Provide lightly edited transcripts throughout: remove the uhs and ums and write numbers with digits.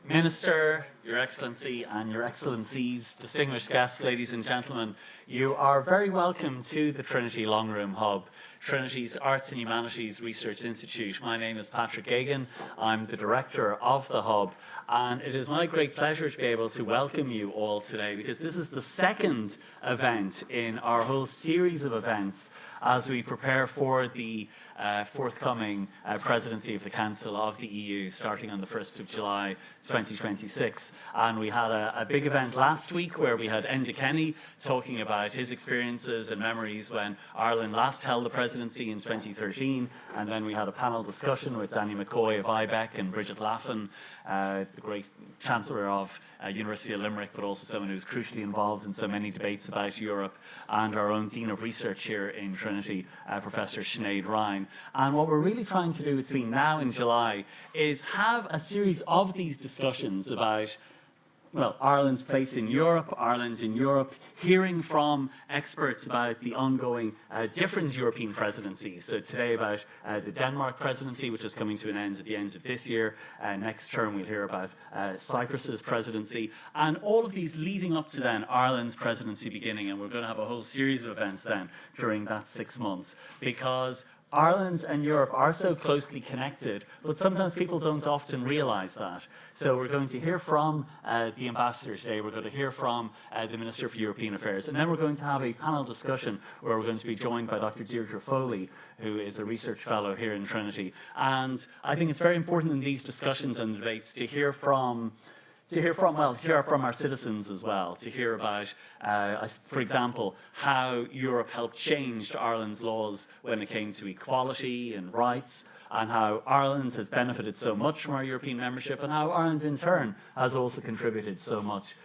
Minister, Your Excellency, and Your Excellencies, distinguished guests, ladies and gentlemen, you are very welcome to the Trinity Long Room Hub, Trinity's Arts and Humanities Research Institute. My name is Patrick Gagan. I'm the director of the Hub, and it is my great pleasure to be able to welcome you all today because this is the second event in our whole series of events as we prepare for the forthcoming presidency of the Council of the EU starting on the 1st of July 2026. And we had a big event last week where we had Enda Kenny talking about his experiences and memories when Ireland last held the presidency in 2013. And then we had a panel discussion with Danny McCoy of IBEC and Bridget Laffin, the great Chancellor of University of Limerick, but also someone who's crucially involved in so many debates about Europe, and our own Dean of Research here in Trinity, Professor Sinead Ryan. And what we're really trying to do between now and July is have a series of these discussions about Ireland's place in Europe, Ireland in Europe, hearing from experts about the ongoing different European presidencies. So today about the Denmark presidency, which is coming to an end at the end of this year. Next term we'll hear about Cyprus's presidency, and all of these leading up to then Ireland's presidency beginning, and we're going to have a whole series of events then during that 6 months, because Ireland and Europe are so closely connected, but sometimes people don't often realise that. So we're going to hear from the Ambassador today, we're going to hear from the Minister for European Affairs, and then we're going to have a panel discussion where we're going to be joined by Dr Deirdre Foley, who is a research fellow here in Trinity. And I think it's very important in these discussions and debates to hear from our citizens as well, to hear about, for example, how Europe helped change Ireland's laws when it came to equality and rights, and how Ireland has benefited so much from our European membership, and how Ireland in turn has also contributed so much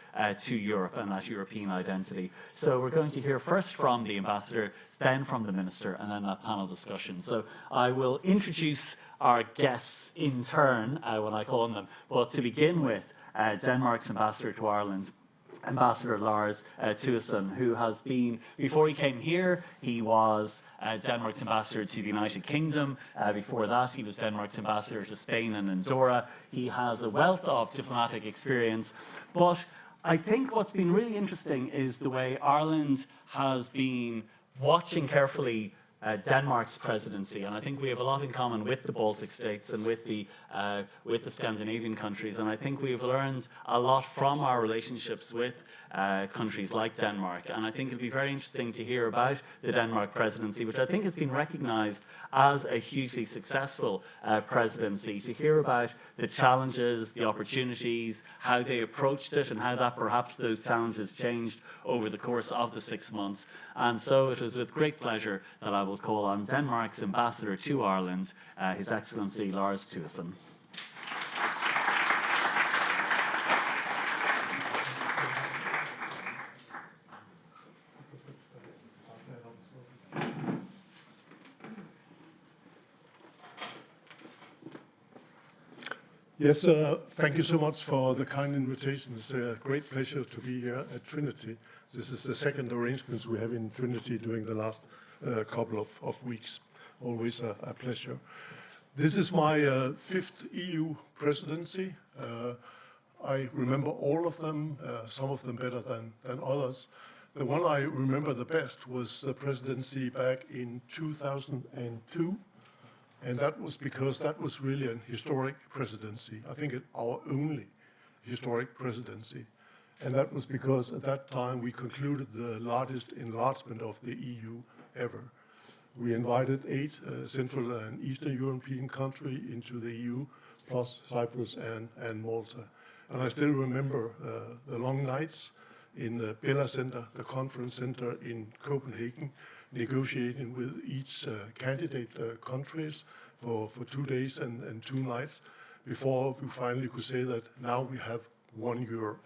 to Europe and that European identity. So we're going to hear first from the Ambassador, then from the Minister, and then that panel discussion. So I will introduce our guests in turn when I call on them, but to begin with, Denmark's ambassador to Ireland, Ambassador Lars Thuesen, who has been, before he came here, he was Denmark's ambassador to the United Kingdom. Before that, he was Denmark's ambassador to Spain and Andorra. He has a wealth of diplomatic experience. But I think what's been really interesting is the way Ireland has been watching carefully Denmark's presidency, and I think we have a lot in common with the Baltic states and with the Scandinavian countries, and I think we've learned a lot from our relationships with countries like Denmark, and I think it'll be very interesting to hear about the Denmark presidency, which I think has been recognized as a hugely successful presidency, to hear about the challenges, the opportunities, how they approached it, and how that perhaps those challenges changed over the course of the 6 months. And so it was with great pleasure that I will call on Denmark's ambassador to Ireland, His Excellency Lars Thuesen. Yes, thank you so much for the kind invitation. It's a great pleasure to be here at Trinity. This is the second arrangement we have in Trinity during the last couple of weeks. Always a pleasure. This is my fifth EU presidency. I remember all of them, some of them better than others. The one I remember the best was the presidency back in 2002. And that was because that was really an historic presidency. I think our only historic presidency. And that was because at that time we concluded the largest enlargement of the EU ever. We invited 8 Central and Eastern European countries into the EU, plus Cyprus and Malta. And I still remember the long nights in the Bella Center, the conference center in Copenhagen, negotiating with each candidate countries for 2 days and 2 nights before we finally could say that now we have one Europe,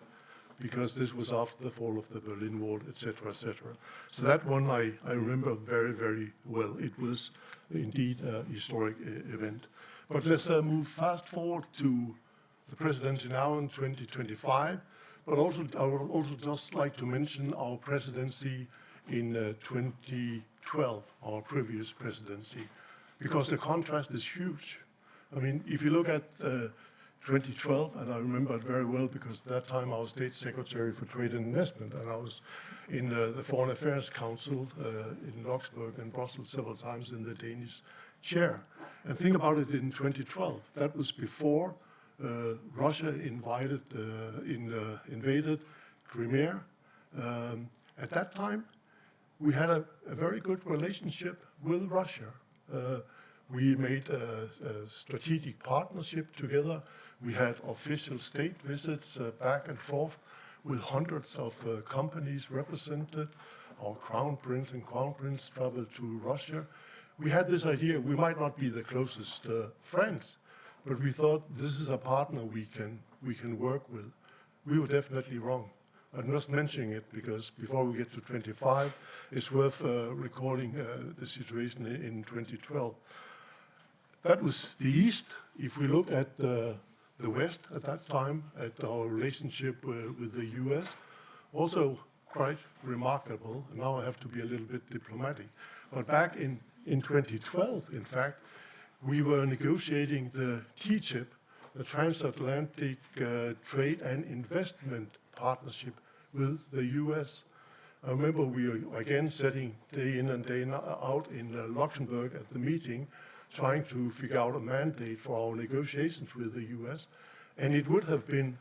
because this was after the fall of the Berlin Wall, etc., etc. So that one I remember very, very well. It was indeed a historic event. But let's move fast forward to the presidency now in 2025. But also, I would also just like to mention our presidency in 2012, our previous presidency, because the contrast is huge. I mean, if you look at 2012, and I remember it very well because at that time I was State Secretary for Trade and Investment, and I was in the Foreign Affairs Council in Luxembourg and Brussels several times in the Danish chair. And think about it in 2012. That was before Russia invaded Crimea. At that time, we had a very good relationship with Russia. We made a strategic partnership together. We had official state visits back and forth with hundreds of companies represented. Our crown prince and crown prince traveled to Russia. We had this idea we might not be the closest friends, but we thought this is a partner we can work with. We were definitely wrong. I'm just mentioning it because before we get to 25, it's worth recalling the situation in 2012. That was the East. If we look at the West at that time, at our relationship with the US, also quite remarkable. Now I have to be a little bit diplomatic. But back in 2012, in fact, we were negotiating the TTIP, the Transatlantic Trade and Investment Partnership with the US. I remember we were again sitting day in and day out in Luxembourg at the meeting, trying to figure out a mandate for our negotiations with the US. And it would have been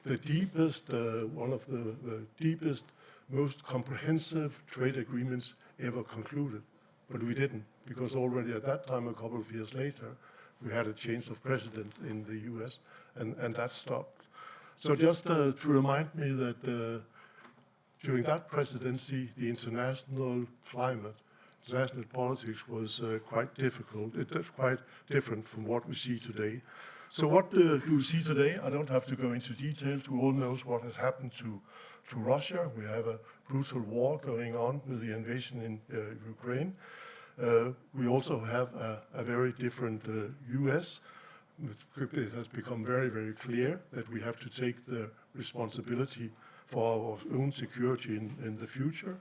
the deepest, one of the deepest, most comprehensive trade agreements ever concluded. But we didn't, because already at that time, a couple of years later, we had a change of president in the US, and that stopped. So just to remind me that during that presidency, the international climate, international politics was quite difficult. It was quite different from what we see today. So what do we see today? I don't have to go into details. We all know what has happened to Russia. We have a brutal war going on with the invasion in Ukraine. We also have a very different US. It has become very, very clear that we have to take the responsibility for our own security in the future.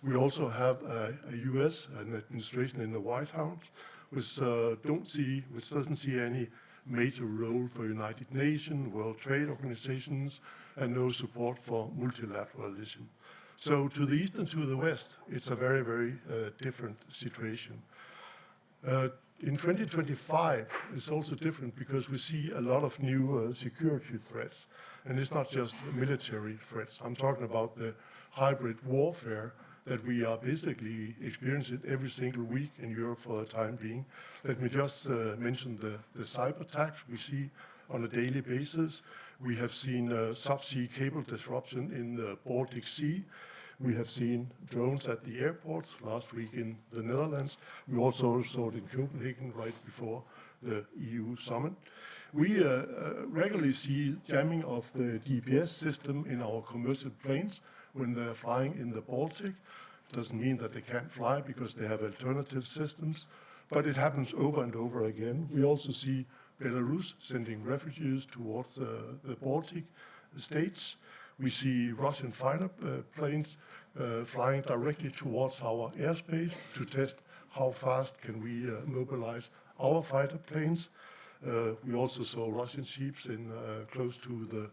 We also have a US, an administration in the White House, which doesn't see any major role for United Nations, World Trade Organizations, and no support for multilateralism. So to the east and to the west, it's a very, very different situation. In 2025, it's also different because we see a lot of new security threats. And it's not just military threats. I'm talking about the hybrid warfare that we are basically experiencing every single week in Europe for the time being. Let me just mention the cyber attacks we see on a daily basis. We have seen subsea cable disruption in the Baltic Sea. We have seen drones at the airports last week in the Netherlands. We also saw it in Copenhagen right before the EU summit. We regularly see jamming of the GPS system in our commercial planes when they're flying in the Baltic. It doesn't mean that they can't fly because they have alternative systems, but it happens over and over again. We also see Belarus sending refugees towards the Baltic states. We see Russian fighter planes flying directly towards our airspace to test how fast can we mobilize our fighter planes. We also saw Russian ships in close to the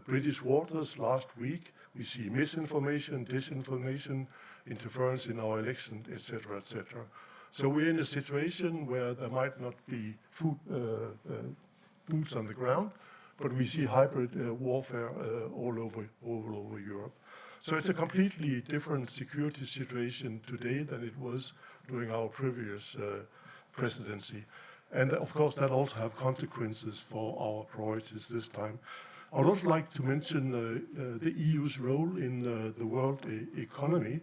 British waters last week. We see misinformation, disinformation, interference in our election, etc., etc. So we're in a situation where there might not be boots on the ground, but we see hybrid warfare all over Europe. So it's a completely different security situation today than it was during our previous presidency. And of course, that also have consequences for our priorities this time. I would also like to mention the EU's role in the world economy.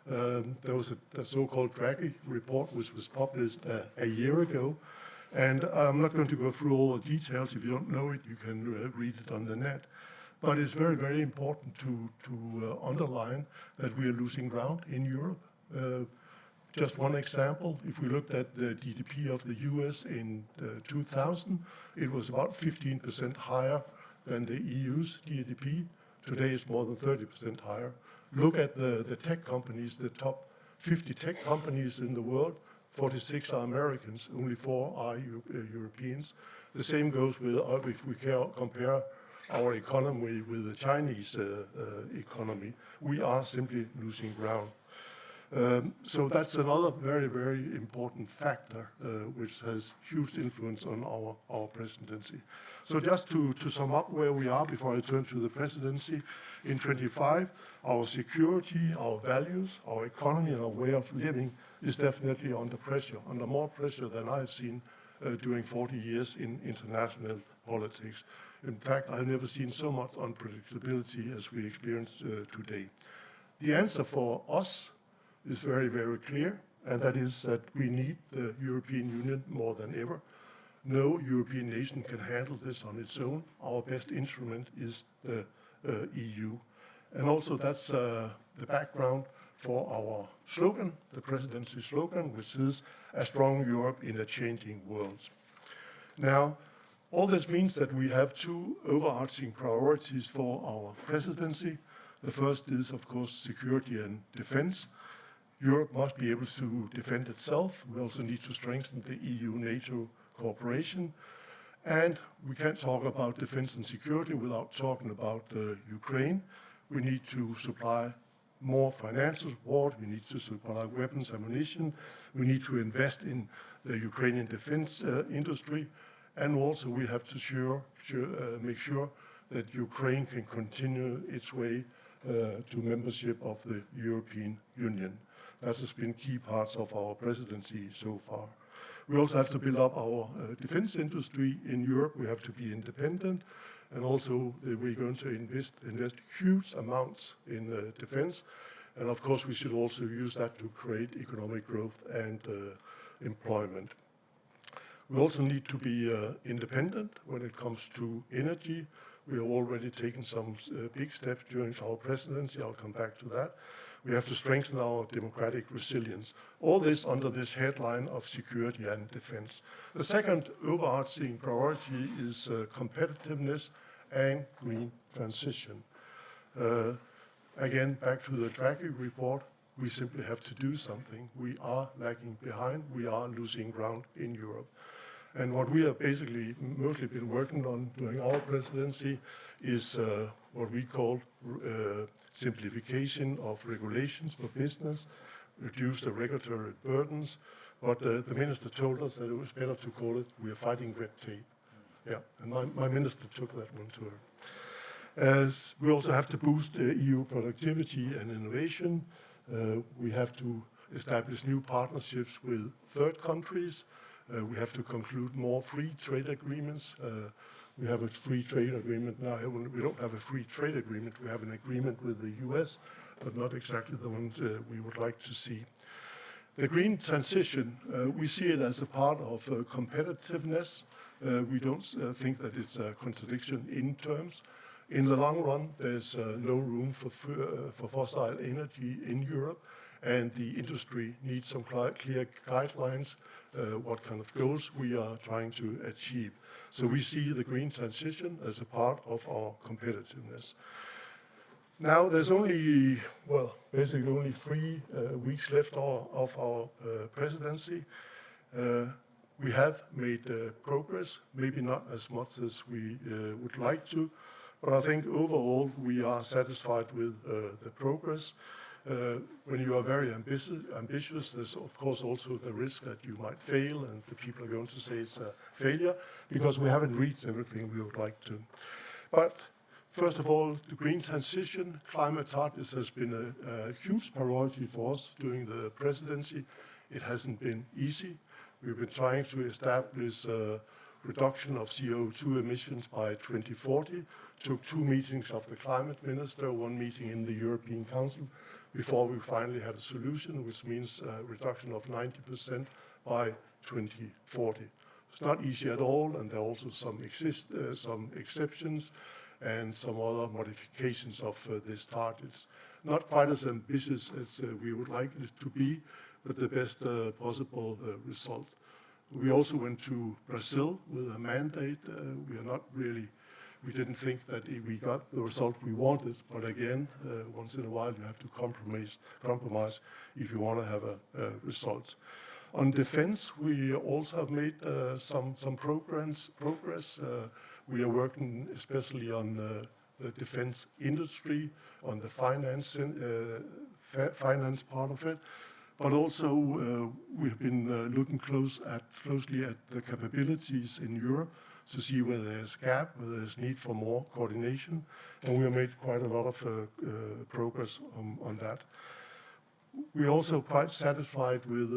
There was a so-called Draghi report, which was published a year ago. And I'm not going to go through all the details. If you don't know it, you can read it on the net. But it's very, very important to underline that we are losing ground in Europe. Just one example, if we looked at the GDP of the US in 2000, it was about 15% higher than the EU's GDP. Today it's more than 30% higher. Look at the tech companies, the top 50 tech companies in the world, 46 are Americans, only 4 are Europeans. The same goes with if we compare our economy with the Chinese economy. We are simply losing ground. So that's another very, very important factor which has huge influence on our presidency. So just to sum up where we are before I turn to the presidency, in 25, our security, our values, our economy and our way of living is definitely under pressure, under more pressure than I've seen during 40 years in international politics. In fact, I've never seen so much unpredictability as we experience today. The answer for us is very, very clear, and that is that we need the European Union more than ever. No European nation can handle this on its own. Our best instrument is the EU. And also that's the background for our slogan, the presidency slogan, which is a strong Europe in a changing world. Now, all this means that we have 2 overarching priorities for our presidency. The first is, of course, security and defense. Europe must be able to defend itself. We also need to strengthen the EU-NATO cooperation. And we can't talk about defense and security without talking about Ukraine. We need to supply more financial support. We need to supply weapons, ammunition. We need to invest in the Ukrainian defense industry. And also we have to make sure that Ukraine can continue its way to membership of the European Union. That has been key parts of our presidency so far. We also have to build up our defense industry in Europe. We have to be independent. And also we're going to invest huge amounts in defense. And of course we should also use that to create economic growth and employment. We also need to be independent when it comes to energy. We have already taken some big steps during our presidency. I'll come back to that. We have to strengthen our democratic resilience. All this under this headline of security and defense. The second overarching priority is competitiveness and green transition. Again, back to the Draghi report, we simply have to do something. We are lagging behind. We are losing ground in Europe. And what we have basically mostly been working on during our presidency is what we call simplification of regulations for business, reduce the regulatory burdens. But the minister told us that it was better to call it, we are fighting red tape. Yeah, and my minister took that one to her. As we also have to boost EU productivity and innovation. We have to establish new partnerships with third countries. We have to conclude more free trade agreements. We have a free trade agreement now. We don't have a free trade agreement. We have an agreement with the US, but not exactly the ones we would like to see. The green transition, we see it as a part of competitiveness. We don't think that it's a contradiction in terms. In the long run, there's no room for fossil energy in Europe, and the industry needs some clear guidelines, what kind of goals we are trying to achieve. So we see the green transition as a part of our competitiveness. Now there's only, well, basically only 3 weeks left of our presidency. We have made progress, maybe not as much as we would like to, but I think overall we are satisfied with the progress. When you are very ambitious, there's of course also the risk that you might fail and the people are going to say it's a failure because we haven't reached everything we would like to. But first of all, the green transition, climate targets has been a huge priority for us during the presidency. It hasn't been easy. We've been trying to establish a reduction of CO2 emissions by 2040. Took 2 meetings of the climate minister, 1 meeting in the European Council, before we finally had a solution, which means a reduction of 90% by 2040. It's not easy at all, and there are also some exceptions and some other modifications of these targets. Not quite as ambitious as we would like it to be, but the best possible result. We also went to Brazil with a mandate. We didn't think that we got the result we wanted, but again, once in a while you have to compromise if you want to have a result. On defense, we also have made some progress. We are working especially on the defense industry, on the finance part of it, but also we've been looking closely at the capabilities in Europe to see whether there's a gap, whether there's need for more coordination, and we have made quite a lot of progress on that. We're also quite satisfied with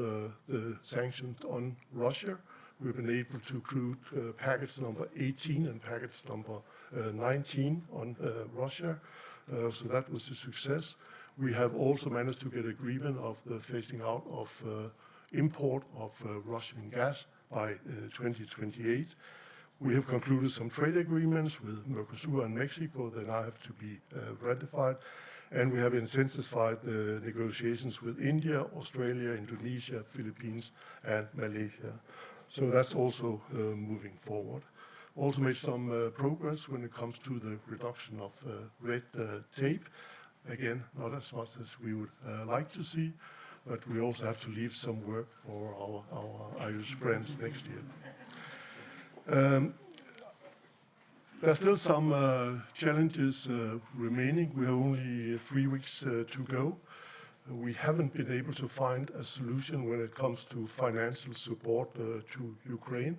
the sanctions on Russia. We've been able to include package number 18 and package number 19 on Russia, so that was a success. We have also managed to get agreement of the phasing out of import of Russian gas by 2028. We have concluded some trade agreements with Mercosur and Mexico that now have to be ratified, and we have intensified the negotiations with India, Australia, Indonesia, Philippines, and Malaysia. So that's also moving forward. Also made some progress when it comes to the reduction of red tape. Again, not as much as we would like to see, but we also have to leave some work for our Irish friends next year. There are still some challenges remaining. We have only 3 weeks to go. We haven't been able to find a solution when it comes to financial support to Ukraine.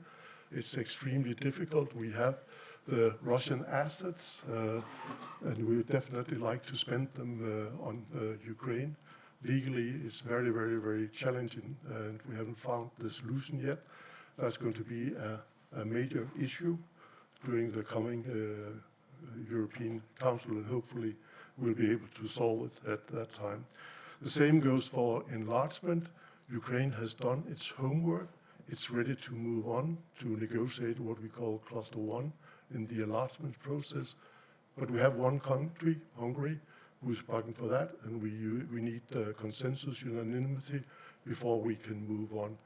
It's extremely difficult. We have the Russian assets, and we would definitely like to spend them on Ukraine. Legally, it's very, very, very challenging, and we haven't found the solution yet. That's going to be a major issue during the coming European Council, and hopefully we'll be able to solve it at that time. The same goes for enlargement. Ukraine has done its homework. It's ready to move on to negotiate what we call Cluster 1 in the enlargement process. But we have one country, Hungary, who's bargaining for that, and we need consensus, unanimity, before we can move on.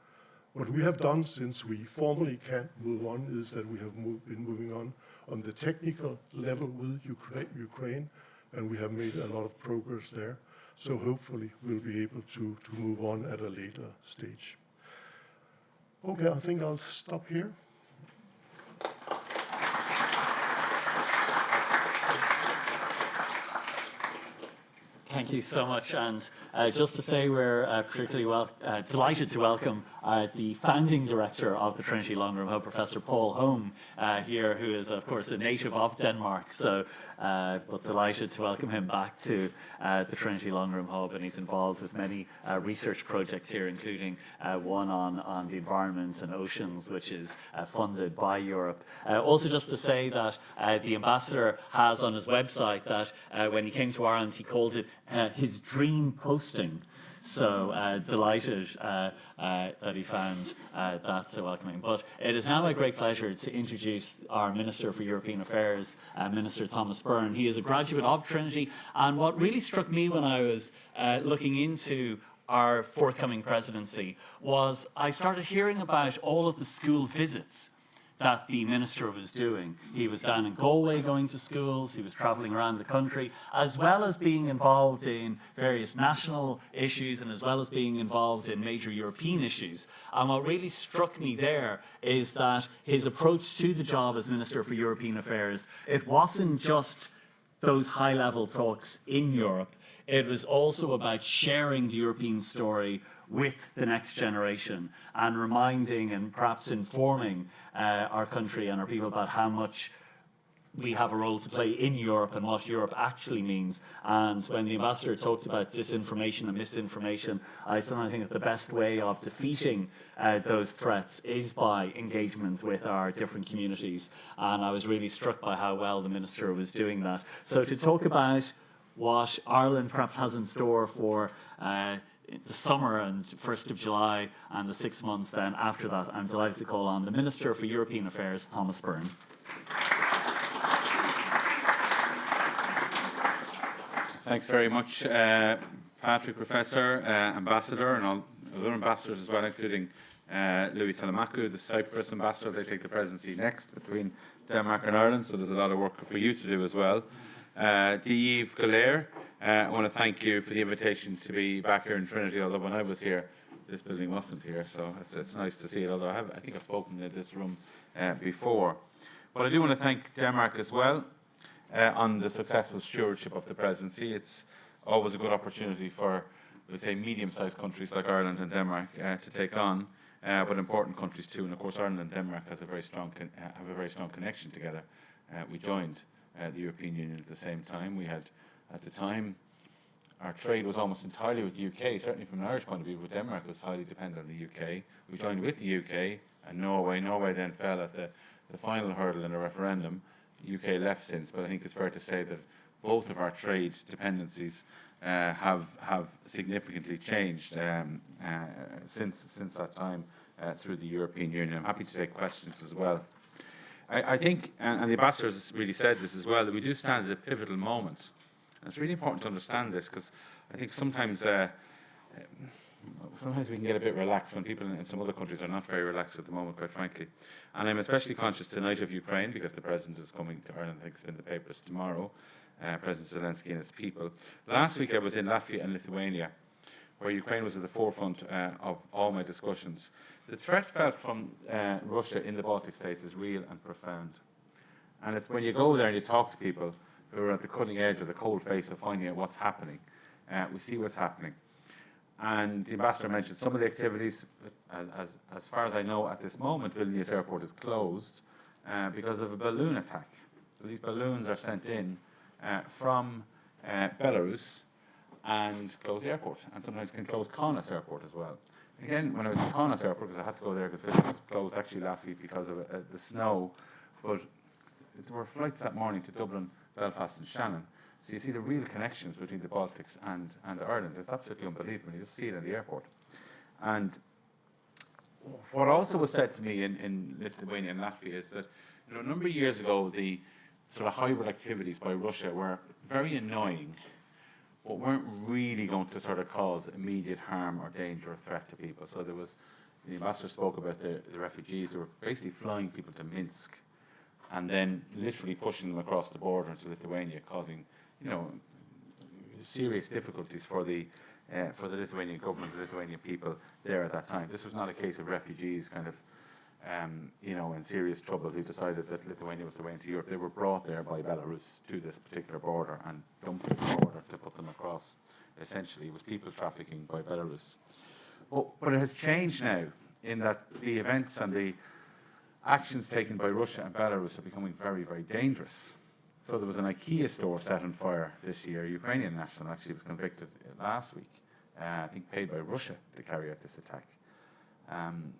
What we have done since we formally can't move on is that we have been moving on the technical level with Ukraine, and we have made a lot of progress there. So hopefully we'll be able to move on at a later stage. Okay, I think I'll stop here. Thank you so much. And just to say, we're particularly delighted to welcome the founding director of the Trinity Long Room Hub, Professor Paul Holm, here, who is, of course, a native of Denmark. So, but delighted to welcome him back to the Trinity Long Room Hub. And he's involved with many research projects here, including one on the environment and oceans, which is funded by Europe. Also, just to say that the ambassador has on his website that when he came to Ireland, he called it his dream posting. So delighted that he found that so welcoming. But it is now my great pleasure to introduce our Minister for European Affairs, Minister Thomas Byrne. He is a graduate of Trinity, and what really struck me when I was looking into our forthcoming presidency was I started hearing about all of the school visits that the minister was doing. He was down in Galway going to schools, he was travelling around the country, as well as being involved in various national issues and as well as being involved in major European issues. And what really struck me there is that his approach to the job as Minister for European Affairs, it wasn't just those high-level talks in Europe, it was also about sharing the European story with the next generation and reminding and perhaps informing our country and our people about how much we have a role to play in Europe and what Europe actually means. And when the ambassador talked about disinformation and misinformation, I sometimes think that the best way of defeating those threats is by engagement with our different communities. And I was really struck by how well the minister was doing that. So to talk about what Ireland perhaps has in store for the summer and 1st of July and the 6 months then after that, I'm delighted to call on the Minister for European Affairs, Thomas Byrne. Thanks very much, Patrick, Professor, Ambassador, and all other ambassadors as well, including Louis Telemaku, the Cyprus ambassador. They take the presidency next between Denmark and Ireland, so there's a lot of work for you to do as well. Gallant, I want to thank you for the invitation to be back here in Trinity, although when I was here this building wasn't here, so it's nice to see it, although I think I've spoken in this room before. But I do want to thank Denmark as well on the successful stewardship of the presidency. It's always a good opportunity for, let's say, medium-sized countries like Ireland and Denmark to take on, but important countries too. And of course, Ireland and Denmark has a very strong have a very strong connection together. We joined the European Union at the same time. We had, at the time, our trade was almost entirely with the UK, certainly from an Irish point of view, but Denmark was highly dependent on the UK. We joined with the UK and Norway. Norway then fell at the final hurdle in a referendum. The UK left since, but I think it's fair to say that both of our trade dependencies have significantly changed since that time through the European Union. I'm happy to take questions as well. I think, and the ambassador has really said this as well, that we do stand at a pivotal moment. And it's really important to understand this, because I think sometimes we can get a bit relaxed when people in some other countries are not very relaxed at the moment, quite frankly. And I'm especially conscious tonight of Ukraine, because the President is coming to Ireland. I think it's in the papers tomorrow, President Zelensky and his people. Last week I was in Latvia and Lithuania, where Ukraine was at the forefront of all my discussions. The threat felt from Russia in the Baltic states is real and profound. And it's when you go there and you talk to people who are at the cutting edge or the cold face of finding out what's happening. We see what's happening. And the ambassador mentioned some of the activities. As far as I know, at this moment, Vilnius Airport is closed because of a balloon attack. So these balloons are sent in from Belarus and close the airport, and sometimes can close Kaunas Airport as well. Again, when I was in Kaunas Airport, because I had to go there because Vilnius was closed actually last week because of the snow, but there were flights that morning to Dublin, Belfast and Shannon. So you see the real connections between the Baltics and Ireland. It's absolutely unbelievable. You just see it in the airport. And what also was said to me in Lithuania and Latvia is that, a number of years ago, the sort of hybrid activities by Russia were very annoying, but weren't really going to sort of cause immediate harm or danger or threat to people. So there was, the ambassador spoke about the refugees who were basically flying people to Minsk and then literally pushing them across the border into Lithuania, causing, serious difficulties for the Lithuanian government, the Lithuanian people there at that time. This was not a case of refugees kind of, in serious trouble who decided that Lithuania was the way into Europe. They were brought there by Belarus to this particular border and dumped at the border to put them across. Essentially, it was people trafficking by Belarus. But it has changed now in that the events and the actions taken by Russia and Belarus are becoming very, very dangerous. So there was an IKEA store set on fire this year. A Ukrainian national actually was convicted last week, I think paid by Russia to carry out this attack.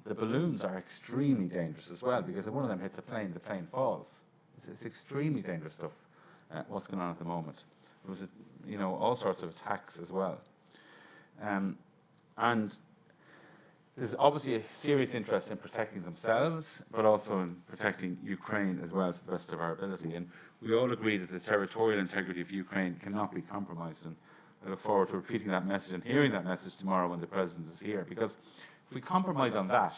The balloons are extremely dangerous as well, because if one of them hits a plane, the plane falls. It's extremely dangerous stuff, what's going on at the moment. There was, all sorts of attacks as well. And there's obviously a serious interest in protecting themselves, but also in protecting Ukraine as well to the best of our ability. And we all agree that the territorial integrity of Ukraine cannot be compromised. And I look forward to repeating that message and hearing that message tomorrow when the President is here. Because if we compromise on that,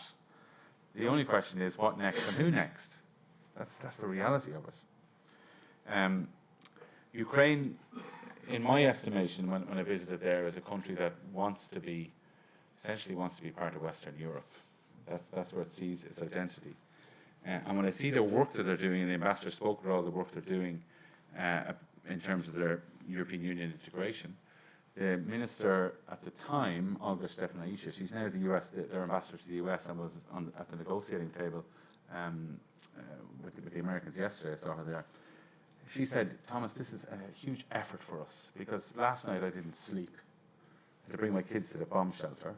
the only question is what next and who next. That's the reality of it. Ukraine, in my estimation, when I visited there, is a country that essentially wants to be part of Western Europe. That's where it sees its identity. And when I see the work that they're doing, and the ambassador spoke about all the work they're doing in terms of their European Union integration, the minister at the time, Olga Stefanishyna, she's now their ambassador to the US, and was at the negotiating table with the Americans yesterday. I saw her there. She said, Thomas, this is a huge effort for us, because last night I didn't sleep. I had to bring my kids to the bomb shelter.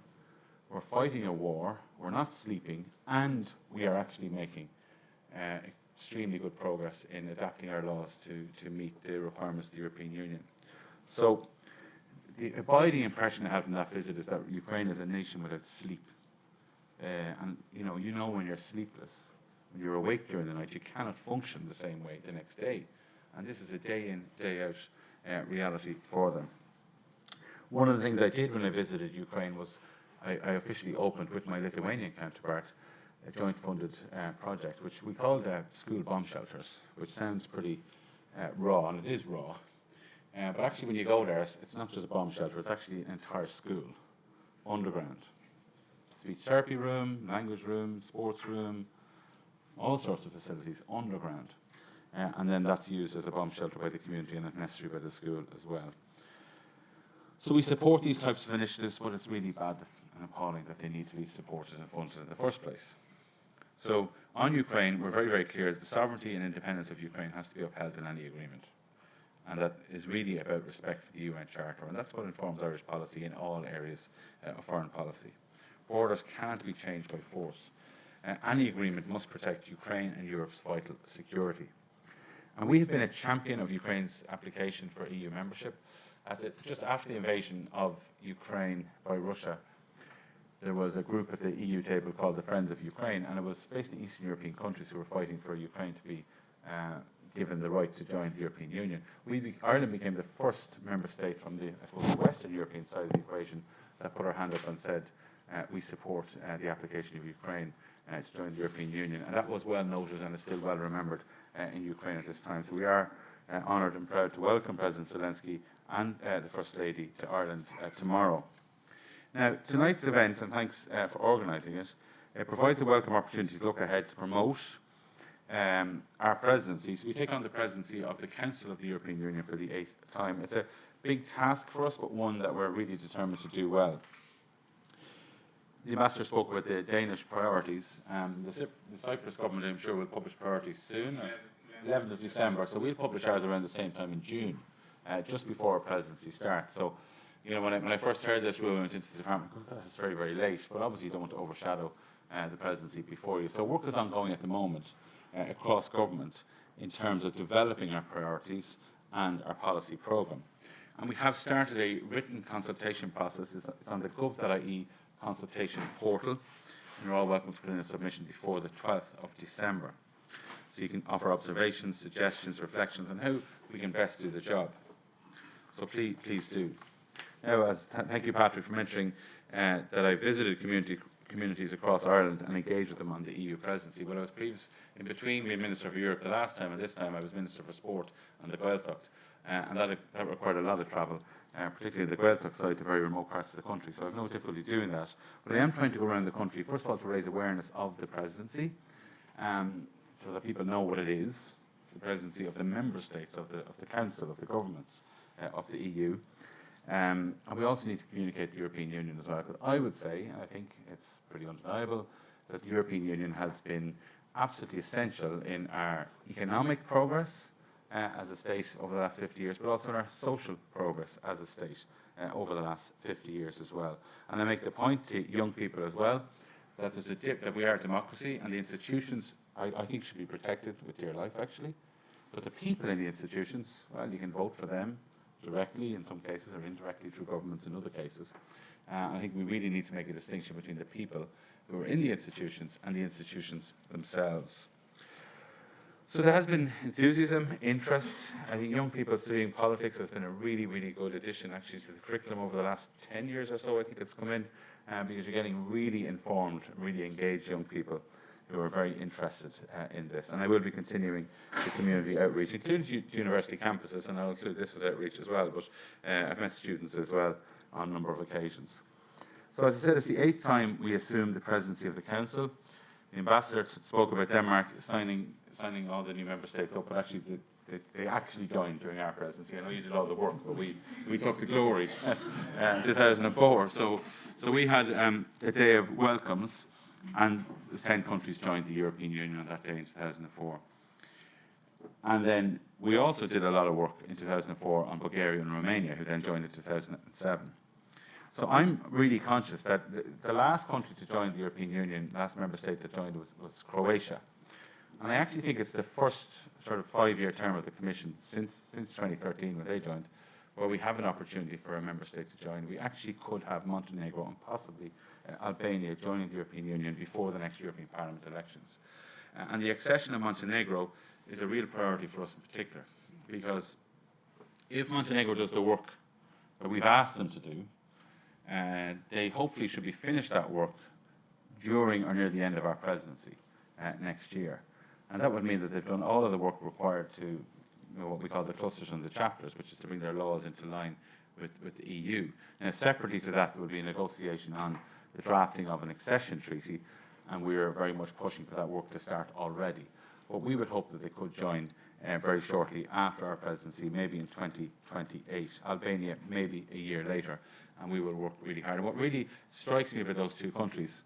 We're fighting a war, we're not sleeping, and we are actually making extremely good progress in adapting our laws to meet the requirements of the European Union. So the abiding impression I have from that visit is that Ukraine is a nation without sleep. And when you're sleepless, when you're awake during the night, you cannot function the same way the next day. And this is a day in, day out reality for them. One of the things I did when I visited Ukraine was I officially opened with my Lithuanian counterpart a joint funded project, which we called school bomb shelters, which sounds pretty raw, and it is raw. But actually when you go there, it's not just a bomb shelter, it's actually an entire school, underground. speech therapy room, language room, sports room, all sorts of facilities underground. And then that's used as a bomb shelter by the community and if necessary by the school as well. So we support these types of initiatives, but it's really bad and appalling that they need to be supported and funded in the first place. So on Ukraine, we're very, very clear that the sovereignty and independence of Ukraine has to be upheld in any agreement. And that is really about respect for the UN Charter, and that's what informs Irish policy in all areas of foreign policy. Borders can't be changed by force. Any agreement must protect Ukraine and Europe's vital security. And we have been a champion of Ukraine's application for EU membership. Just after the invasion of Ukraine by Russia, there was a group at the EU table called the Friends of Ukraine, and it was basically Eastern European countries who were fighting for Ukraine to be given the right to join the European Union. Ireland became the first member state from the, I suppose, Western European side of the equation that put our hand up and said, we support the application of Ukraine to join the European Union. And that was well noted and is still well remembered in Ukraine at this time. So we are honoured and proud to welcome President Zelensky and the First Lady to Ireland tomorrow. Now, tonight's event, and thanks for organising it, provides a welcome opportunity to look ahead to promote our presidency. So we take on the presidency of the Council of the European Union for the 8th time. It's a big task for us, but one that we're really determined to do well. The Ambassador spoke about the Danish priorities. The Cyprus government, I'm sure, will publish priorities soon, 11th of December. So we'll publish ours around the same time in June, just before our presidency starts. So, you know, when I first heard this rule, I went into the department, it's very, very late, but obviously you don't want to overshadow the presidency before you. So work is ongoing at the moment across government in terms of developing our priorities and our policy programme. And we have started a written consultation process. It's on the gov.ie consultation portal, and you're all welcome to put in a submission before the 12th of December. So you can offer observations, suggestions, reflections on how we can best do the job. So please do. Now, thank you, Patrick, for mentioning that I visited communities across Ireland and engaged with them on the EU presidency. But I was in between being Minister for Europe the last time, and this time I was Minister for Sport on the Gallant, and that required a lot of travel, particularly the Gallant side to very remote parts of the country. So I have no difficulty doing that. But I am trying to go around the country, first of all, to raise awareness of the presidency, so that people know what it is. It's the presidency of the member states, of the Council, of the governments of the EU. And we also need to communicate to the European Union as well, because I would say, and I think it's pretty undeniable, that the European Union has been absolutely essential in our economic progress as a state over the last 50 years, but also in our social progress as a state over the last 50 years as well. And I make the point to young people as well, that there's that we are a democracy, and the institutions, I think, should be protected with dear life, actually. But the people in the institutions, well, you can vote for them directly in some cases, or indirectly through governments in other cases. I think we really need to make a distinction between the people who are in the institutions and the institutions themselves. So there has been enthusiasm, interest. I think young people studying politics has been a really, really good addition actually to the curriculum over the last 10 years or so. I think it's come in because you're getting really informed, really engaged young people who are very interested in this. And I will be continuing the community outreach, including to university campuses, and I'll include this as outreach as well, but I've met students as well on a number of occasions. So as I said, it's the 8th time we assumed the presidency of the Council. The Ambassador spoke about Denmark signing all the new member states up, but actually they actually joined during our presidency. I know you did all the work, but we took the glory in 2004. So we had a day of welcomes, and 10 countries joined the European Union on that day in 2004. And then we also did a lot of work in 2004 on Bulgaria and Romania, who then joined in 2007. So I'm really conscious that the last country to join the European Union, last member state that joined was Croatia. And I actually think it's the first sort of 5-year term of the Commission since 2013 when they joined, where we have an opportunity for a member state to join. We actually could have Montenegro and possibly Albania joining the European Union before the next European Parliament elections. And the accession of Montenegro is a real priority for us in particular, because if Montenegro does the work that we've asked them to do, they hopefully should be finished that work during or near the end of our presidency next year. And that would mean that they've done all of the work required to what we call the clusters and the chapters, which is to bring their laws into line with the EU. And separately to that, there will be a negotiation on the drafting of an accession treaty, and we are very much pushing for that work to start already. But we would hope that they could join very shortly after our presidency, maybe in 2028. Albania maybe a year later, and we will work really hard. And what really strikes me about those two countries,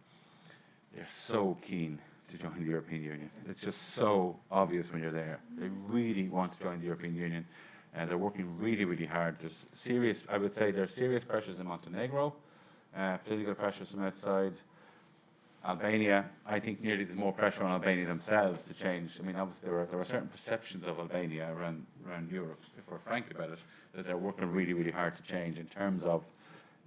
they're so keen to join the European Union. It's just so obvious when you're there. They really want to join the European Union, and they're working really, really hard. There's serious, I would say, there's serious pressures in Montenegro, political pressures from outside. Albania, I think nearly there's more pressure on Albania themselves to change. I mean, obviously there were certain perceptions of Albania around Europe, if we're frank about it, that they're working really, really hard to change in terms of,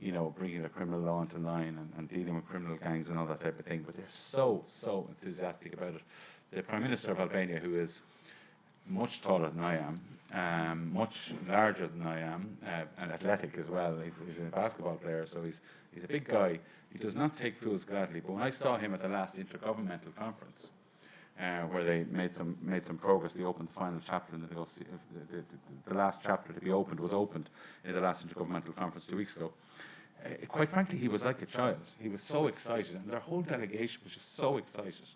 you know, bringing the criminal law into line and dealing with criminal gangs and all that type of thing. But they're so enthusiastic about it. The Prime Minister of Albania, who is much taller than I am, much larger than I am, and athletic as well. He's a basketball player, so he's a big guy. He does not take fools gladly. But when I saw him at the last intergovernmental conference, where they made some progress, they opened the final chapter in the last chapter to be opened was opened in the last intergovernmental conference 2 weeks ago. Quite frankly, he was like a child. He was so excited, and their whole delegation was just so excited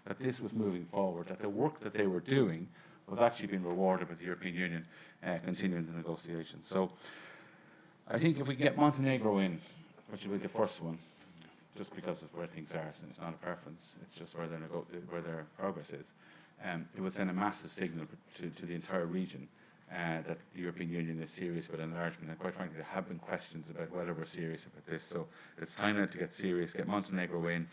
that this was moving forward, that the work that they were doing was actually being rewarded by the European Union continuing the negotiations. So I think if we get Montenegro in, which will be the first one, just because of where things are, so it's not a preference, it's just where their progress is, it would send a massive signal to the entire region that the European Union is serious about enlargement. And quite frankly, there have been questions about whether we're serious about this. So it's time now to get serious, get Montenegro in,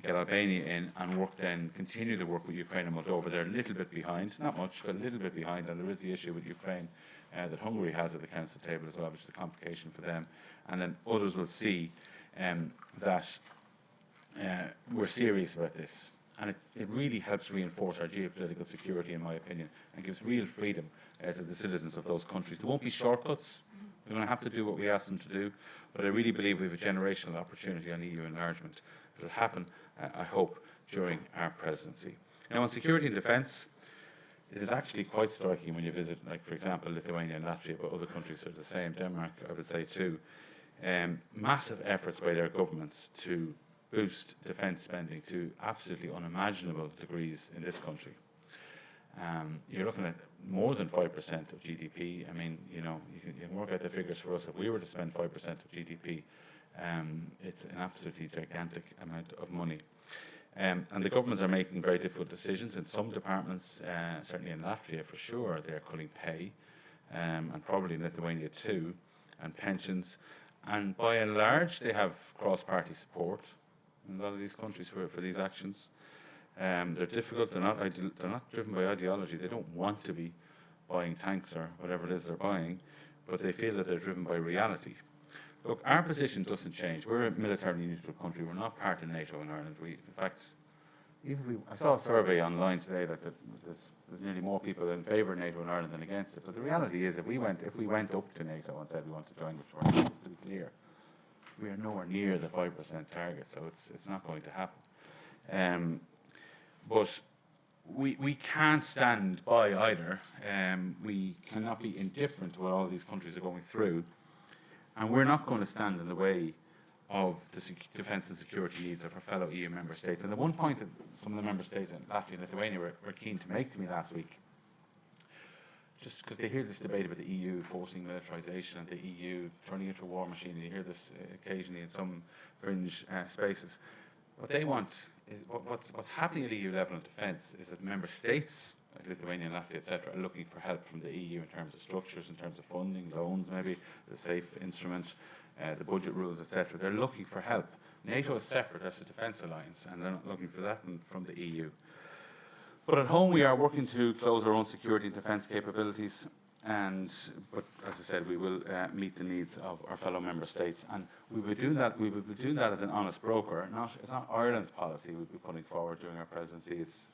get Albania in, and continue the work with Ukraine and Moldova. They're a little bit behind, not much, but a little bit behind, and there is the issue with Ukraine that Hungary has at the council table as well, which is a complication for them. And then others will see that we're serious about this. And it really helps reinforce our geopolitical security, in my opinion, and gives real freedom to the citizens of those countries. There won't be shortcuts. We're going to have to do what we ask them to do, but I really believe we have a generational opportunity on EU enlargement. It will happen, I hope, during our presidency. Now, on security and defence, it is actually quite striking when you visit, like, for example, Lithuania and Latvia, but other countries are the same, Denmark, I would say, too. Massive efforts by their governments to boost defence spending to absolutely unimaginable degrees in this country. You're looking at more than 5% of GDP. I mean, you know, you can work out the figures for us. If we were to spend 5% of GDP, it's an absolutely gigantic amount of money. And the governments are making very difficult decisions in some departments, certainly in Latvia for sure, they're cutting pay, and probably in Lithuania too, and pensions. And by and large, they have cross-party support in a lot of these countries for these actions. They're difficult, they're not driven by ideology. They don't want to be buying tanks or whatever it is they're buying, but they feel that they're driven by reality. Look, our position doesn't change. We're a militarily neutral country. We're not part of NATO in Ireland. In fact, I saw a survey online today that there's nearly more people in favour of NATO in Ireland than against it. But the reality is, if we went up to NATO and said we want to join, which we're not, to be clear, we are nowhere near the 5% target. So it's not going to happen. But we can't stand by either. We cannot be indifferent to what all these countries are going through. And we're not going to stand in the way of the defence and security needs of our fellow EU member states. And the one point that some of the member states in Latvia and Lithuania were keen to make to me last week, just because they hear this debate about the EU forcing militarisation and the EU turning into a war machine, and you hear this occasionally in some fringe spaces. What they want is what's happening at EU level in defence is that member states, like Lithuania and Latvia, etc., are looking for help from the EU in terms of structures, in terms of funding, loans maybe, the safe instrument, the budget rules, etc. They're looking for help. NATO is separate as a defence alliance, and they're not looking for that from the EU. But at home, we are working to close our own security and defence capabilities, but as I said, we will meet the needs of our fellow member states, and we will be doing that. We will be doing that as an honest broker. It's not Ireland's policy we'll be putting forward during our presidency. It's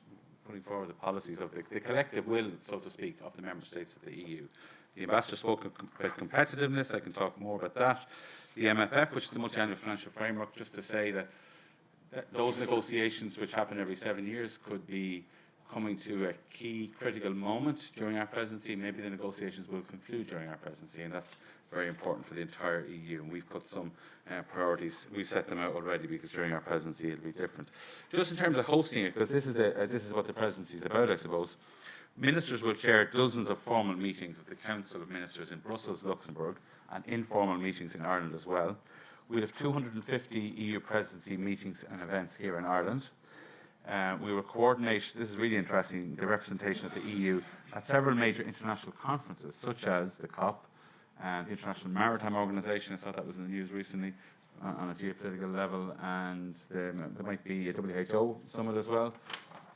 putting forward the policies of the collective will, so to speak, of the member states of the EU. The Ambassador spoke about competitiveness. I can talk more about that. The MFF, which is the multi-annual financial framework, just to say that those negotiations, which happen every 7 years, could coming to a key critical moment during our presidency. Maybe the negotiations will conclude during our presidency, and that's very important for the entire EU. And we've put some priorities. We've set them out already because during our presidency it'll be different. Just in terms of hosting it, because this is what the presidency is about, I suppose. Ministers will chair dozens of formal meetings of the Council of Ministers in Brussels, Luxembourg, and informal meetings in Ireland as well. We'll have 250 EU presidency meetings and events here in Ireland. We will coordinate, this is really interesting, the representation of the EU at several major international conferences, such as the COP and the International Maritime Organization. I saw that was in the news recently on a geopolitical level, and there might be a WHO summit as well.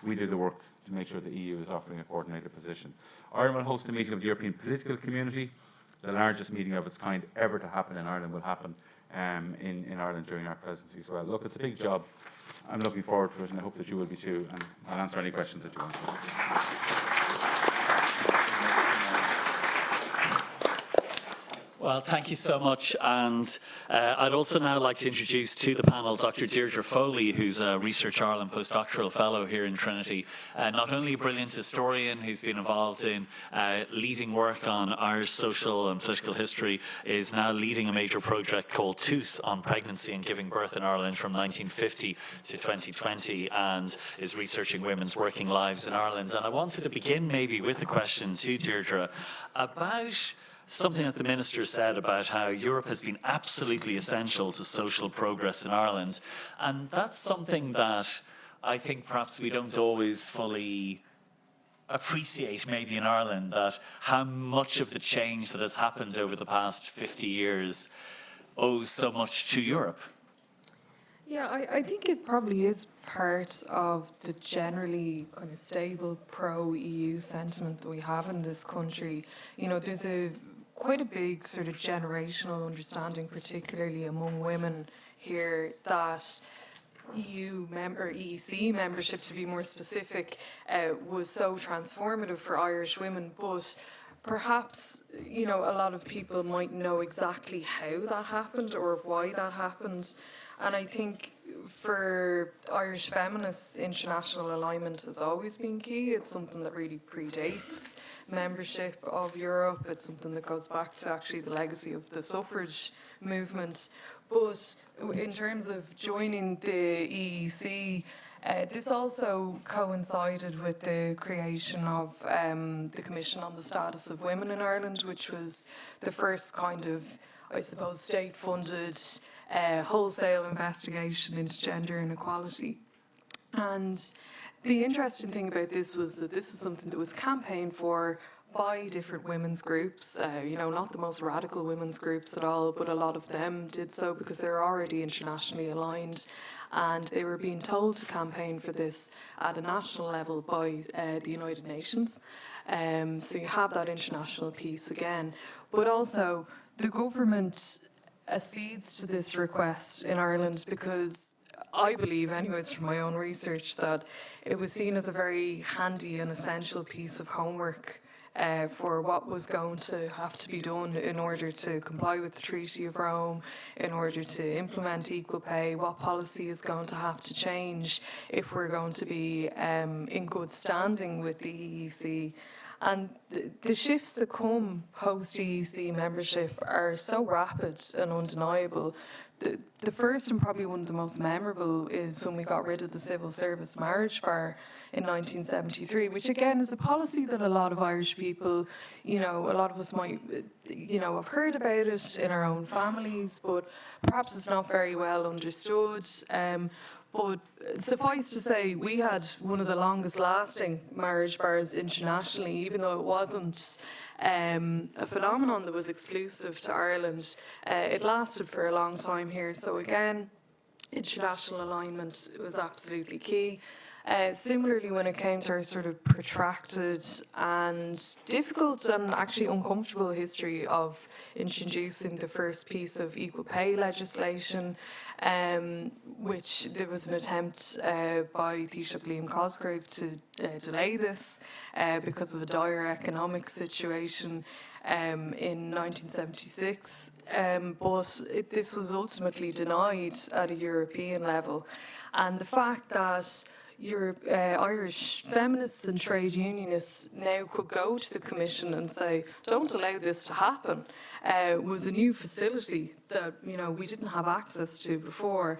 We do the work to make sure the EU is offering a coordinated position. Ireland will host a meeting of the European political community. The largest meeting of its kind ever to happen in Ireland will happen in Ireland during our presidency as well. Look, it's a big job. I'm looking forward to it, and I hope that you will be too, and I'll answer any questions that you want. Well, thank you so much. And I'd also now like to introduce to the panel Dr Deirdre Foley, who's a Research Ireland postdoctoral fellow here in Trinity. Not only a brilliant historian who's been involved in leading work on Irish social and political history, is now leading a major project called TOOS on pregnancy and giving birth in Ireland from 1950 to 2020, and is researching women's working lives in Ireland. And I wanted to begin maybe with a question to Deirdre about something that the Minister said about how Europe has been absolutely essential to social progress in Ireland. And that's something that I think perhaps we don't always fully appreciate maybe in Ireland, that how much of the change that has happened over the past 50 years owes so much to Europe. Yeah, I think it probably is part of the generally kind of stable pro-EU sentiment that we have in this country. You know, there's quite a big sort of generational understanding, particularly among women here, that EEC membership, to be more specific, was so transformative for Irish women. But perhaps, you know, a lot of people might know exactly how that happened or why that happened. And I think for Irish feminists, international alignment has always been key. It's something that really predates membership of Europe. It's something that goes back to actually the legacy of the suffrage movement. But in terms of joining the EEC, this also coincided with the creation of the Commission on the Status of Women in Ireland, which was the first kind of, I suppose, state-funded wholesale investigation into gender inequality. And the interesting thing about this was that this is something that was campaigned for by different women's groups, you know, not the most radical women's groups at all, but a lot of them did so because they're already internationally aligned, and they were being told to campaign for this at a national level by the United Nations. So you have that international piece again, but also the government accedes to this request in Ireland because I believe, anyways, from my own research, that it was seen as a very handy and essential piece of homework for what was going to have to be done in order to comply with the Treaty of Rome, in order to implement equal pay, what policy is going to have to change if we're going to be in good standing with the EEC. And the shifts that come post-EEC membership are so rapid and undeniable. The first and probably one of the most memorable is when we got rid of the civil service marriage bar in 1973, which again is a policy that a lot of Irish people, you know, a lot of us might, you know, have heard about it in our own families, but perhaps it's not very well understood. But suffice to say, we had one of the longest lasting marriage bars internationally, even though it wasn't a phenomenon that was exclusive to Ireland. It lasted for a long time here. So again, international alignment was absolutely key. Similarly, when it came to our sort of protracted and difficult and actually uncomfortable history of introducing the first piece of equal pay legislation, which there was an attempt by Taoiseach Liam Cosgrave to delay this because of a dire economic situation in 1976, but this was ultimately denied at a European level. And the fact that, Irish feminists and trade unionists now could go to the Commission and say, don't allow this to happen, was a new facility that, you know, we didn't have access to before.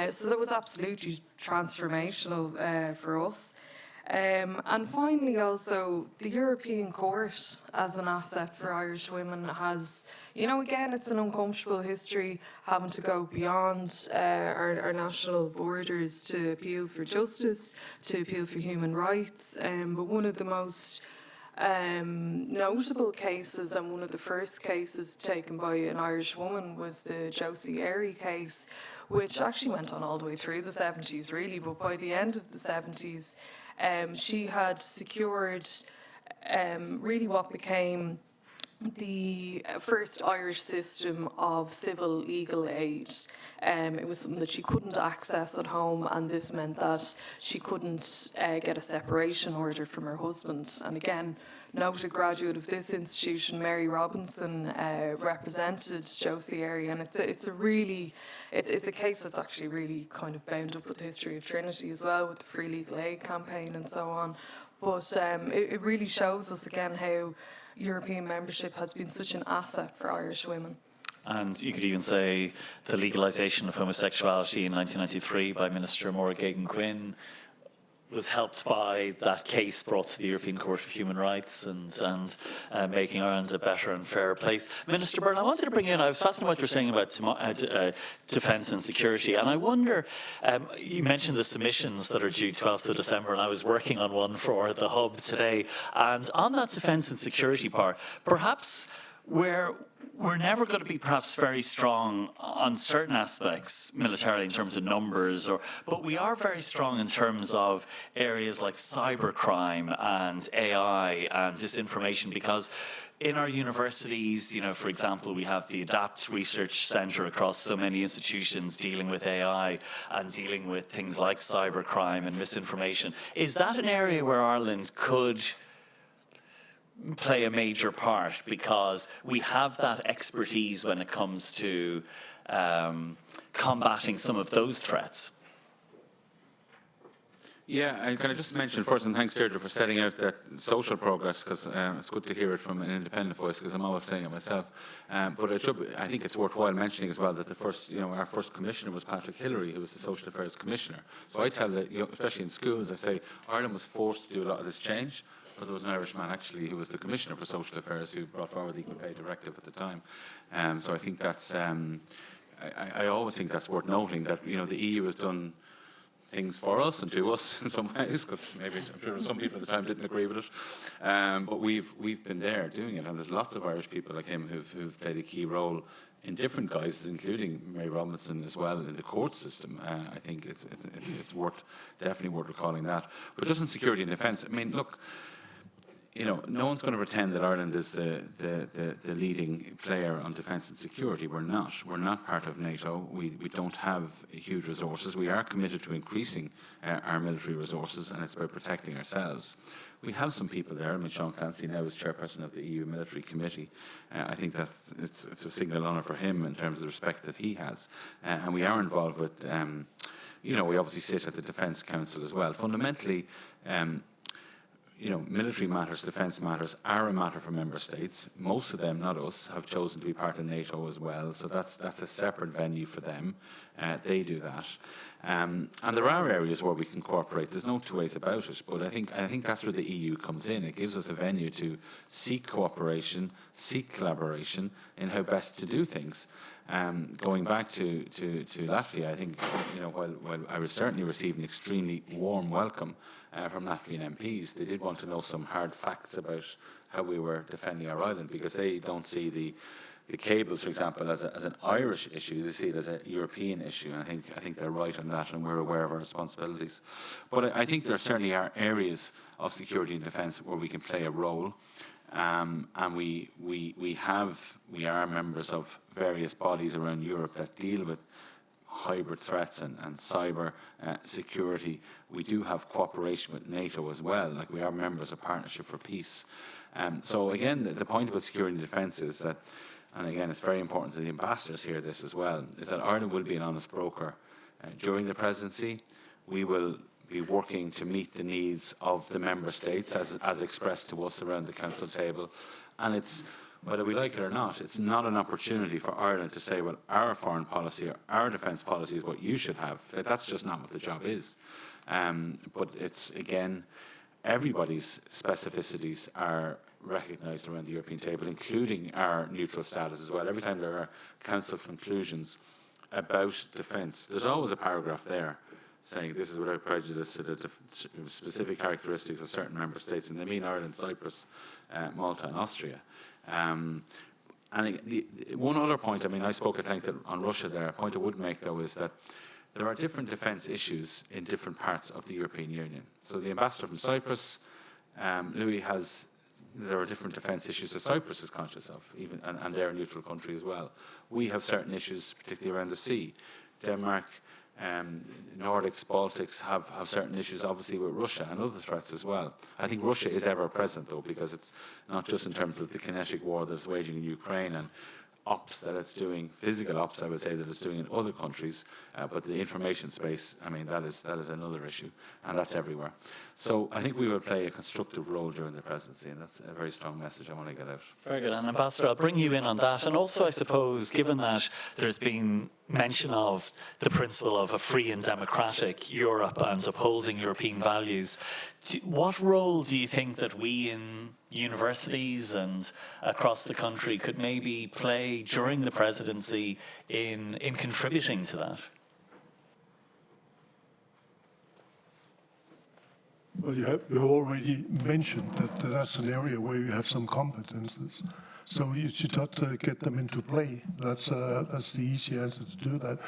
So that was absolutely transformational for us. And finally, also, the European Court as an asset for Irish women has, you know, again, it's an uncomfortable history having to go beyond our national borders to appeal for justice, to appeal for human rights. But one of the most notable cases, and one of the first cases taken by an Irish woman, was the Josie Airy case, which actually went on all the way through the 70s, really, but by the end of the 70s, she had secured really what became the first Irish system of civil legal aid. It was something that she couldn't access at home, and this meant that she couldn't get a separation order from her husband. And again, noted graduate of this institution, Mary Robinson, represented Josie Airy, and it's a case that's actually really kind of bound up with the history of Trinity as well, with the Free Legal Aid campaign and so on. But it really shows us again how European membership has been such an asset for Irish women. And you could even say the legalisation of homosexuality in 1993 by Minister Maura Geoghegan-Quinn was helped by that case brought to the European Court of Human Rights and making Ireland a better and fairer place. Minister Byrne, I wanted to bring in, I was fascinated what you were saying about defence and security, and I wonder, you mentioned the submissions that are due 12th of December, and I was working on one for the Hub today, and on that defence and security part, perhaps we're never going to be perhaps very strong on certain aspects militarily in terms of numbers, but we are very strong in terms of areas like cybercrime and AI and disinformation, because in our universities, you know, for example, we have the ADAPT Research Centre across so many institutions dealing with AI and dealing with things like cybercrime and misinformation. Is that an area where Ireland could play a major part, because we have that expertise when it comes to combating some of those threats? Yeah, and can I just mention first, and thanks Deirdre for setting out that social progress, because it's good to hear it from an independent voice, because I'm always saying it myself. But I think it's worthwhile mentioning as well that our first commissioner was Patrick Hillary, who was the Social Affairs Commissioner. So I tell that, especially in schools, I say Ireland was forced to do a lot of this change. But there was an Irishman actually who was the Commissioner for Social Affairs who brought forward the Equal Pay Directive at the time. So I think that's, I always think that's worth noting, that the EU has done things for us and to us in some ways, because maybe I'm sure some people at the time didn't agree with it. But we've been there doing it, and there's lots of Irish people like him who've played a key role in different guises, including Mary Robinson as well in the court system. I think it's definitely worth recalling that. But just in security and defence, I mean, look, no one's going to pretend that Ireland is the leading player on defence and security. We're not. We're not part of NATO. We don't have huge resources. We are committed to increasing our military resources, and it's about protecting ourselves. We have some people there. I mean, Sean Clancy now is chairperson of the EU Military Committee. I think that it's a signal honour for him in terms of the respect that he has. And we are involved with, we obviously sit at the Defence Council as well. Fundamentally, military matters, defence matters are a matter for member states. Most of them, not us, have chosen to be part of NATO as well. So that's a separate venue for them. They do that. And there are areas where we can cooperate. There's no two ways about it. But I think that's where the EU comes in. It gives us a venue to seek cooperation, seek collaboration in how best to do things. Going back to Latvia, I think while I was certainly received an extremely warm welcome from Latvian MPs, they did want to know some hard facts about how we were defending our island, because they don't see the cables, for example, as an Irish issue. They see it as a European issue, and I think they're right on that, and we're aware of our responsibilities. But I think there certainly are areas of security and defence where we can play a role. And we are members of various bodies around Europe that deal with hybrid threats and cyber security. We do have cooperation with NATO as well. Like, we are members of Partnership for Peace. So again, the point about security and defence is that, and again, it's very important that the ambassadors hear this as well, is that Ireland will be an honest broker during the presidency. We will be working to meet the needs of the member states as expressed to us around the council table. And it's, whether we like it or not, it's not an opportunity for Ireland to say, well, our foreign policy or our defence policy is what you should have. That's just not what the job is. But it's, again, everybody's specificities are recognised around the European table, including our neutral status as well. Every time there are council conclusions about defence, there's always a paragraph there saying this is without prejudice to the specific characteristics of certain member states, and they mean Ireland, Cyprus, Malta and Austria. And one other point, I mean, I spoke at length on Russia there. A point I would make, though, is that there are different defence issues in different parts of the European Union. So the ambassador from Cyprus, Louis, there are different defence issues that Cyprus is conscious of, even, and they're a neutral country as well. We have certain issues, particularly around the sea. Denmark, Nordics, Baltics have certain issues, obviously, with Russia and other threats as well. I think Russia is ever present, though, because it's not just in terms of the kinetic war that's waging in Ukraine and ops that it's doing, physical ops, I would say, that it's doing in other countries, but the information space, I mean, that is another issue, and that's everywhere. So I think we will play a constructive role during the presidency, and that's a very strong message I want to get out. Very good. And Ambassador, I'll bring you in on that. And also, I suppose, given that there's been mention of the principle of a free and democratic Europe and upholding European values, what role do you think that we in universities and across the country could maybe play during the presidency in contributing to that? Well, you have already mentioned that that's an area where you have some competences. So you should not get them into play. That's the easy answer to do that.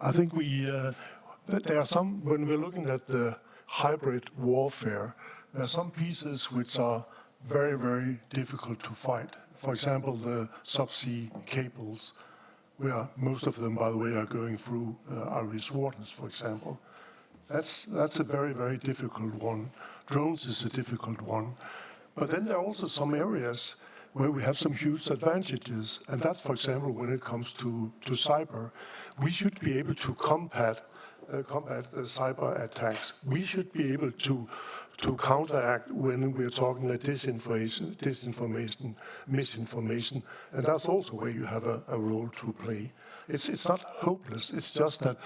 I think that there are some, when we're looking at the hybrid warfare, there are some pieces which are very, very difficult to fight. For example, the subsea cables, where most of them, by the way, are going through Irish waters, for example. That's a very, very difficult one. Drones is a difficult one. But then there are also some areas where we have some huge advantages. And that's, for example, when it comes to cyber. We should be able to combat cyber attacks. We should be able to counteract when we're talking about disinformation, misinformation. And that's also where you have a role to play. It's not hopeless. It's just that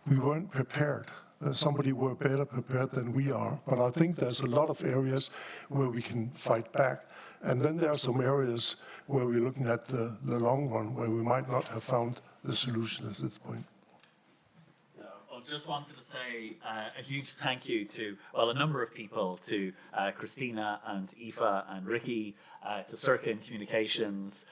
we weren't prepared. Somebody were better prepared than we are. But I think there's a lot of areas where we can fight back. And then there are some areas where we're looking at the long run, where we might not have found the solution at this point. I just wanted to say a huge thank you to, well, a number of people, to Christina and Aoife and Ricky, to Circa in Communications,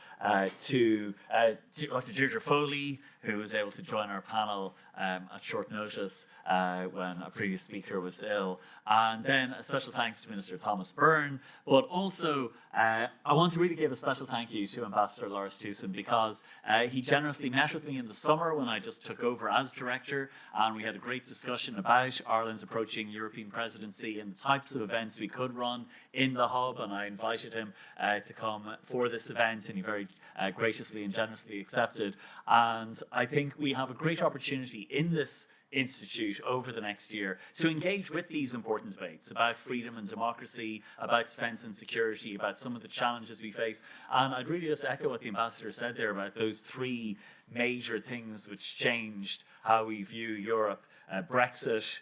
to Dr Deirdre Foley, who was able to join our panel at short notice when a previous speaker was ill. And then a special thanks to Minister Thomas Byrne. But also, I want to really give a special thank you to Ambassador Lars Thuesen, because he generously met with me in the summer when I just took over as director, and we had a great discussion about Ireland's approaching European presidency and the types of events we could run in the hub. And I invited him to come for this event, and he very graciously and generously accepted. And I think we have a great opportunity in this institute over the next year to engage with these important debates about freedom and democracy, about defence and security, about some of the challenges we face. And I'd really just echo what the Ambassador said there about those three major things which changed how we view Europe: Brexit,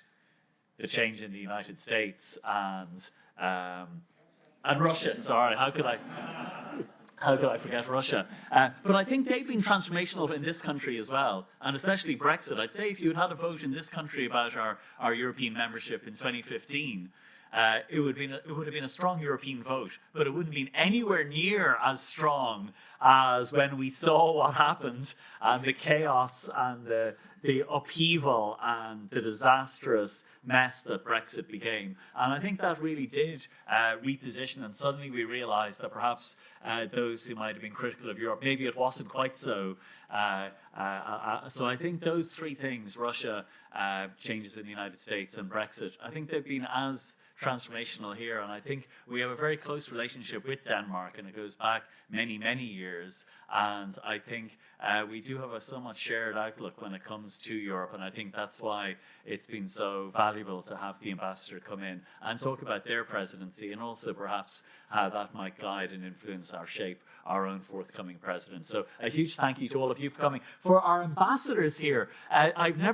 the change in the United States, and Russia. Sorry, how could I forget Russia? But I think they've been transformational in this country as well, and especially Brexit. I'd say if you had a vote in this country about our European membership in 2015, it would have been a strong European vote, but it wouldn't have been anywhere near as strong as when we saw what happened, and the chaos and the upheaval and the disastrous mess that Brexit became. And I think that really did reposition, and suddenly we realised that perhaps those who might have been critical of Europe, maybe it wasn't quite so. So I think those three things, Russia, changes in the United States, and Brexit, I think they've been as transformational here. And I think we have a very close relationship with Denmark, and it goes back many, many years. And I think we do have a somewhat shared outlook when it comes to Europe. And I think that's why it's been so valuable to have the ambassador come in and talk about their presidency, and also perhaps how that might guide and influence our shape our own forthcoming president. So a huge thank you to all of you for coming. For our ambassadors here,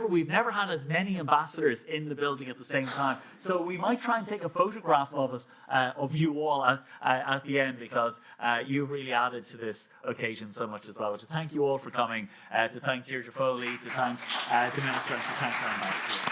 we've never had as many ambassadors in the building at the same time. So we might try and take a photograph of us, of you all at the end, because you've really added to this occasion so much as well. To thank you all for coming, to thank Deirdre Foley, to thank the Minister, and to thank our ambassador.